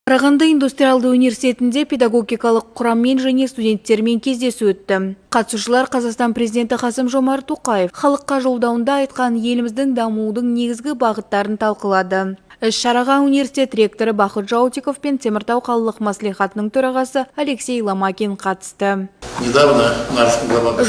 Қарағанды индустриалды университетінде педагогикалық құраммен және студенттермен кездесу өтті. Қатысушылар Қазақстан президенті Қасым-Жомарт Тоқаев халыққа жолдауында айтқан еліміздің дамудың негізгі бағыттарын талқылады. Іс-шараға университет ректоры Бақыт Жаутиков пен Теміртау қалалық мәслихатының төрағасы Алексей Ломакин қатысты.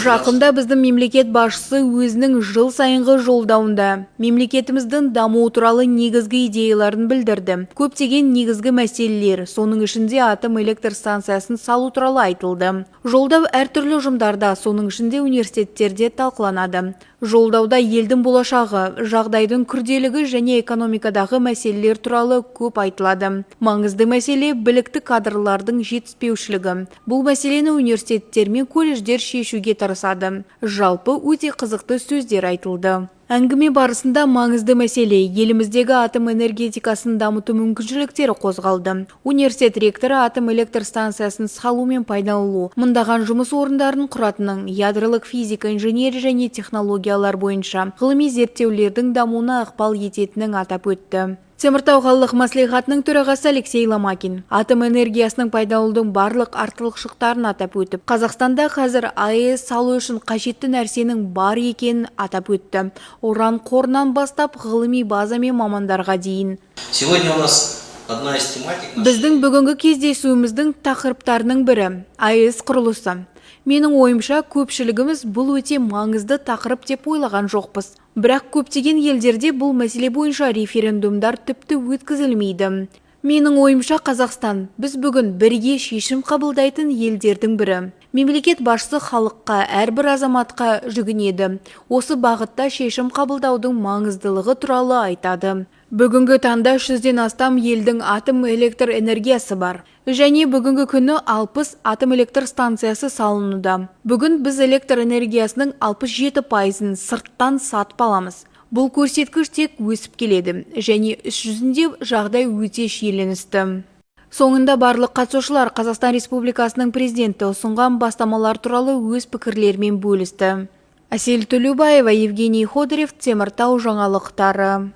Жақында біздің мемлекет басшысы өзінің жыл сайынғы жолдауында мемлекетіміздің дамуы туралы негізгі идеяларын білдірді. Көптеген негізгі мәселелер, соның ішінде атом электр станциясын салу туралы айтылды. Жолдау әртүрлі ұжымдарда, соның ішінде университеттерде талқыланады. Жолдауда елдің болашағы, жағдайдың күрделігі және экономикадағы мәселелер туралы көп айтылады. Маңызды мәселе білікті кадрлардың жетіспеушілігі. Бұл мәселені университеттер мен колледждер шешуге тырысады. Жалпы өте қызықты сөздер айтылды. Әңгіме барысында маңызды мәселе еліміздегі атом энергетикасын дамыту мүмкіншіліктері қозғалды. Университет ректоры атом электр станциясын салу мен пайдалану, мыңдаған жұмыс орындарын құратынын, ядролық физика, инженерия және технологиялар бойынша ғылыми зерттеулердің дамуына ықпал ететінін атап өтті. Теміртау қалалық мәслихатының төрағасы Алексей Ломакин атом энергиясының пайдаланудың барлық артықшылықтарын атап өтіп, Қазақстанда қазір АЭС салу үшін қажетті нәрсенің бар екенін атап өтті. Уран қорынан бастап ғылыми база мен мамандарға дейін. Сегодня у нас одна из тематик. Біздің бүгінгі кездесуіміздің тақырыптарының бірі АЭС құрылысы. Менің ойымша, көпшілігіміз бұл өте маңызды тақырып деп ойлаған жоқпыз. Бірақ көптеген елдерде бұл мәселе бойынша референдумдар тіпті өткізілмейді. Менің ойымша, Қазақстан біз бүгін бірге шешім қабылдайтын елдердің бірі. Мемлекет басшысы халыққа, әрбір азаматқа жүгінеді. Осы бағытта шешім қабылдаудың маңыздылығы туралы айтады. Бүгінгі таңда 300-ден астам елдің атом электр энергиясы бар. Және бүгінгі күні 60 атом электр станциясы салынуда. Бүгін біз электр энергиясының 67%-ын сырттан сатып аламыз. Бұл көрсеткіш тек өсіп келеді. Және іс жүзінде жағдай өте шиеленісті. Соңында барлық қатысушылар Қазақстан Республикасының президенті ұсынған бастамалар туралы өз пікірлерімен бөлісті. Әсел Төлеубаева, Евгений Ходырев, Теміртау жаңалықтары.